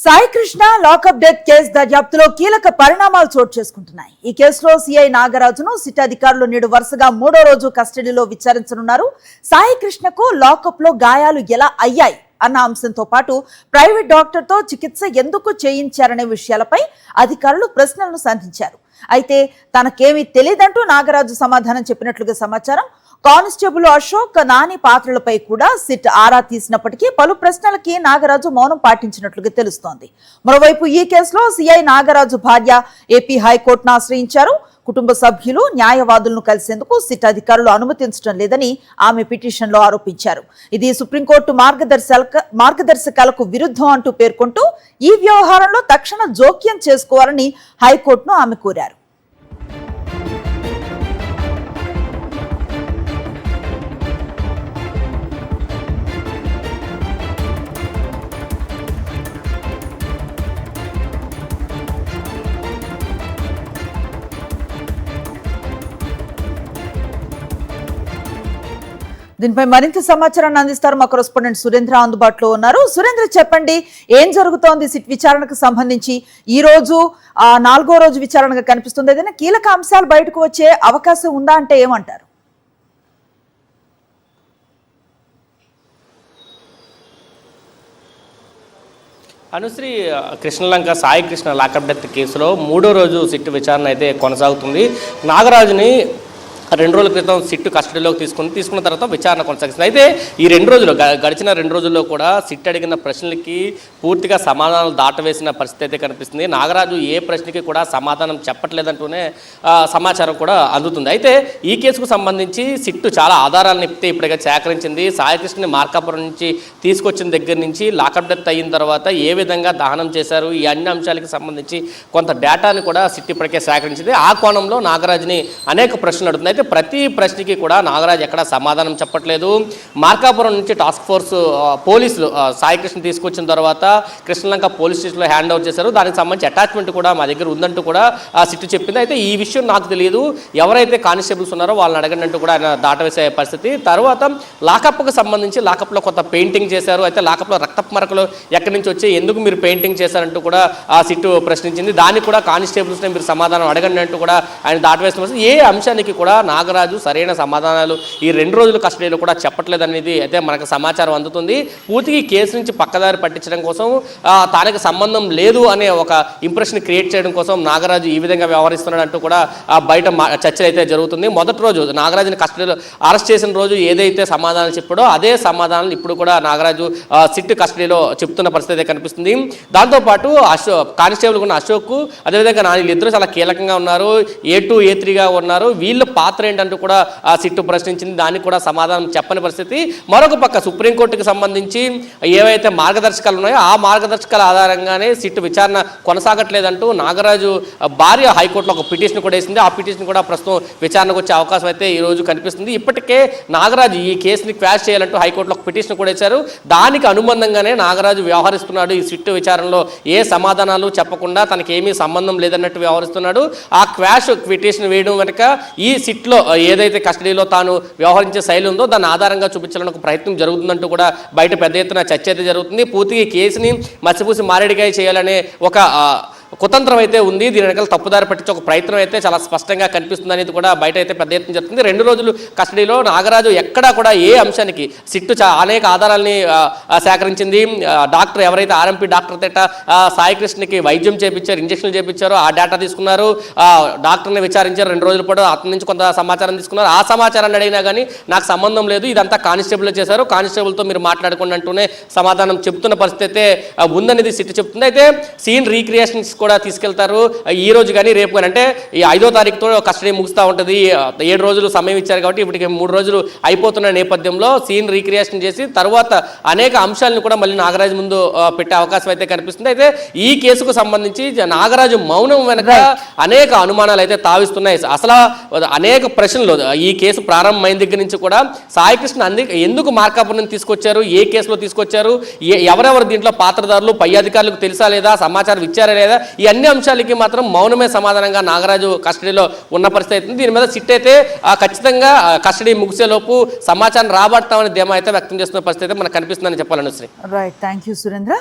Sai Krishna lockup death case దర్యాప్తులో కీలక పరిణామాలు చోటు చేసుకుంటున్నాయి. ఈ కేసులో సిఐ నాగరాజును సిట్ అధికారులు నేడు వరుసగా 3వ రోజు కస్టడీలో విచారించనున్నారు. సాయి కృష్ణకు లాకప్ లో గాయాలు ఎలా అయ్యాయి అన్న అంశంతో పాటు ప్రైవేట్ డాక్టర్ తో చికిత్స ఎందుకు చేయించారనే విషయాలపై అధికారులు ప్రశ్నలను సంధించారు. అయితే తనకేమీ తెలియదంటూ నాగరాజు సమాధానం చెప్పినట్లుగా సమాచారం. కానిస్టేబుల్ అశోక్ నాని పాత్రలపై కూడా సిట్ ఆరా తీసినప్పటికీ పలు ప్రశ్నలకి నాగరాజు మౌనం పాటించినట్లుగా తెలుస్తోంది. మరోవైపు ఈ కేసులో సిఐ నాగరాజు భార్య ఏపీ హైకోర్టును ఆశ్రయించారు. కుటుంబ సభ్యులు న్యాయవాదులను కలిసేందుకు సిట్ అధికారులు అనుమతించడం లేదని ఆమె పిటిషన్లో ఆరోపించారు. ఇది సుప్రీంకోర్టు మార్గదర్శకాలకు విరుద్ధం అంటూ పేర్కొంటూ ఈ వ్యవహారంలో తక్షణ జోక్యం చేసుకోవాలని హైకోర్టును ఆమె కోరారు. దీనిపై మరింత సమాచారాన్ని అందిస్తారు మా కరెస్పాండెంట్ సురేంద్ర అందుబాటులో ఉన్నారు. సురేంద్ర, చెప్పండి, ఏం జరుగుతోంది సిట్ విచారణకు సంబంధించి? ఈ రోజు 4వ రోజు విచారణగా కనిపిస్తుంది. ఏదైనా కీలక అంశాలు బయటకు వచ్చే అవకాశం ఉందా అంటే ఏమంటారు? అనుశ్రీ, కృష్ణలంక సాయి కృష్ణ లాకప్ డెత్ కేసులో 3వ రోజు సిట్ విచారణ అయితే కొనసాగుతుంది. నాగరాజుని 2 రోజుల క్రితం సిట్ కస్టడీలోకి తీసుకున్న తర్వాత విచారణ కొనసాగిస్తుంది. అయితే ఈ 2 రోజులు గడిచిన 2 రోజుల్లో కూడా సిట్ అడిగిన ప్రశ్నలకి పూర్తిగా సమాధానాలు దాటవేసిన పరిస్థితి అయితే కనిపిస్తుంది. నాగరాజు ఏ ప్రశ్నకి కూడా సమాధానం చెప్పట్లేదంటూనే సమాచారం కూడా అందుతుంది. అయితే ఈ కేసుకు సంబంధించి సిట్టు చాలా ఆధారాలను ఇప్పటికే సేకరించింది. సాయికృష్ణని మార్కాపురం నుంచి తీసుకొచ్చిన దగ్గర నుంచి లాకప్ డెత్ అయిన తర్వాత ఏ విధంగా దహనం చేశారు, ఈ అన్ని అంశాలకు సంబంధించి కొంత డేటాని కూడా సిట్ ఇప్పటికే సేకరించింది. ఆ కోణంలో నాగరాజుని అనేక ప్రశ్నలు అడుగుతుంది. అయితే ప్రతి ప్రశ్నకి కూడా నాగరాజు ఎక్కడ సమాధానం చెప్పట్లేదు. మార్కాపురం నుంచి టాస్క్ ఫోర్స్ పోలీసులు సాయికృష్ణ తీసుకొచ్చిన తర్వాత కృష్ణలంక పోలీస్ స్టేషన్లో హ్యాండ్ ఓవర్ చేశారు. దానికి సంబంధించి అటాచ్మెంట్ కూడా మా దగ్గర ఉందంటూ కూడా సిట్టు చెప్పింది. అయితే ఈ విషయం నాకు తెలియదు, ఎవరైతే కానిస్టేబుల్స్ ఉన్నారో వాళ్ళని అడగనంటూ కూడా ఆయన దాటవేసే పరిస్థితి. తర్వాత లాకప్కి సంబంధించి లాకప్లో కొంత పెయింటింగ్ చేశారు. అయితే లాకప్లో రక్తపు మరకలు ఎక్కడి నుంచి వచ్చి ఎందుకు మీరు పెయింటింగ్ చేశారంటూ కూడా ఆ సిట్టు ప్రశ్నించింది. దానికి కూడా కానిస్టేబుల్స్ని మీరు సమాధానం అడగండి అంటూ కూడా ఆయన దాటవేసిన పరిస్థితి. ఏ అంశానికి కూడా నాగరాజు సరైన సమాధానాలు ఈ 2 రోజుల కస్టడీలో కూడా చెప్పట్లేదనేది అయితే మనకు సమాచారం అందుతుంది. పూర్తిగా ఈ కేసు నుంచి పక్కదారి పట్టించడం కోసం, తనకు సంబంధం లేదు అనే ఒక ఇంప్రెషన్ క్రియేట్ చేయడం కోసం నాగరాజు ఈ విధంగా వ్యవహరిస్తున్నాడంటూ కూడా బయట చర్చలు అయితే జరుగుతుంది. మొదటి రోజు నాగరాజుని కస్టడీలో అరెస్ట్ చేసిన రోజు ఏదైతే సమాధానాలు చెప్పాడో అదే సమాధానాలు ఇప్పుడు కూడా నాగరాజు సిట్ కస్టడీలో చెప్తున్న పరిస్థితి అయితే కనిపిస్తుంది. దాంతోపాటు కానిస్టేబుల్ ఉన్న అశోక్, అదేవిధంగా వీళ్ళిద్దరూ చాలా కీలకంగా ఉన్నారు, A2 A3గా ఉన్నారు, వీళ్ళ పాత్ర ఏంటంటూ కూడా ఆ సిట్టు ప్రశ్నించింది. దానికి కూడా సమాధానం చెప్పని పరిస్థితి. మరొక పక్క సుప్రీంకోర్టుకి సంబంధించి ఏవైతే మార్గదర్శకాలు ఉన్నాయో ఆ మార్గదర్శకాల ఆధారంగానే సిట్టు విచారణ కొనసాగట్లేదంటూ నాగరాజు భార్య హైకోర్టులో ఒక పిటిషన్ కూడా వేసింది. ఆ పిటిషన్ కూడా ప్రస్తుతం విచారణకు వచ్చే అవకాశం అయితే ఈ రోజు కనిపిస్తుంది. ఇప్పటికే నాగరాజు ఈ కేసుని క్వాష్ చేయాలంటూ హైకోర్టులో ఒక పిటిషన్ కూడా వేశారు. దానికి అనుబంధంగానే నాగరాజు వ్యవహరిస్తున్నాడు. ఈ సిట్టు విచారణలో ఏ సమాధానాలు చెప్పకుండా తనకి ఏమీ సంబంధం లేదన్నట్టు వ్యవహరిస్తున్నాడు. ఆ క్వాష్ పిటిషన్ వేయడం వెనుక ఈ సిట్లో ఏదైతే కస్టడీలో తాను వ్యవహరించే శైలి ఉందో దాన్ని ఆధారంగా చూపించాలని ఒక ప్రయత్నం జరుగుతుందంటూ కూడా బయట పెద్ద ఎత్తున చర్చ అయితే జరుగుతుంది. పూర్తిగా కేసుని మసిపూసి మారేడికాయ చేయాలనే ఒక కుతంత్రం అయితే ఉంది. దీని వెనకాల తప్పుదారి పట్టించే ఒక ప్రయత్నం అయితే చాలా స్పష్టంగా కనిపిస్తుంది అనేది కూడా బయట అయితే పెద్ద ఎత్తున జరుగుతుంది. 2 రోజులు కస్టడీలో నాగరాజు ఎక్కడా కూడా ఏ అంశానికి సిట్టు అనేక ఆధారాలని సేకరించింది. డాక్టర్ ఎవరైతే RMP డాక్టర్ తేట సాయికృష్ణకి వైద్యం చేయించారు, ఇంజక్షన్లు చేయించారో ఆ డేటా తీసుకున్నారు. డాక్టర్ని విచారించారు. 2 రోజుల పాటు అతని నుంచి కొంత సమాచారం తీసుకున్నారు. ఆ సమాచారాన్ని అడిగినా కానీ నాకు సంబంధం లేదు, ఇదంతా కానిస్టేబుల్ చేశారు, కానిస్టేబుల్తో మీరు మాట్లాడుకోండి అంటూనే సమాధానం చెబుతున్న పరిస్థితి అయితే ఉందనేది సిట్టు చెప్తుంది. అయితే సీన్ రీక్రియేషన్స్ కూడా తీసుకెళ్తారు ఈ రోజు కానీ రేపు కానీ. అంటే ఈ 5వ తారీఖుతో కస్టడీ ముగుస్తూ ఉంటుంది. 7 రోజులు సమయం ఇచ్చారు కాబట్టి ఇప్పటికి 3 రోజులు అయిపోతున్న నేపథ్యంలో సీన్ రీక్రియేషన్ చేసి తర్వాత అనేక అంశాలను కూడా మళ్ళీ నాగరాజు ముందు పెట్టే అవకాశం అయితే కనిపిస్తుంది. అయితే ఈ కేసుకు సంబంధించి నాగరాజు మౌనం వెనక అనేక అనుమానాలు అయితే తావిస్తున్నాయి. అసలు అనేక ప్రశ్నలు ఈ కేసు ప్రారంభమైన దగ్గర నుంచి కూడా సాయికృష్ణ ఎందుకు మార్కాపురం తీసుకొచ్చారు, ఏ కేసులో తీసుకొచ్చారు, ఎవరెవరు దీంట్లో పాత్రదారులు, పై అధికారులకు తెలుసా లేదా, సమాచారం ఇచ్చారా లేదా, ఈ అన్ని అంశాలకి మాత్రం మౌనమే సమాధానంగా నాగరాజు కస్టడీలో ఉన్న పరిస్థితి అవుతుంది. దీని మీద సిట్ అయితే ఖచ్చితంగా కస్టడీ ముగిసేలోపు సమాచారం రాబడతామని ధీమా అయితే వ్యక్తం చేస్తున్న పరిస్థితి అయితే మనకు కనిపిస్తుందని చెప్పాలని. Right, thank you Surendra.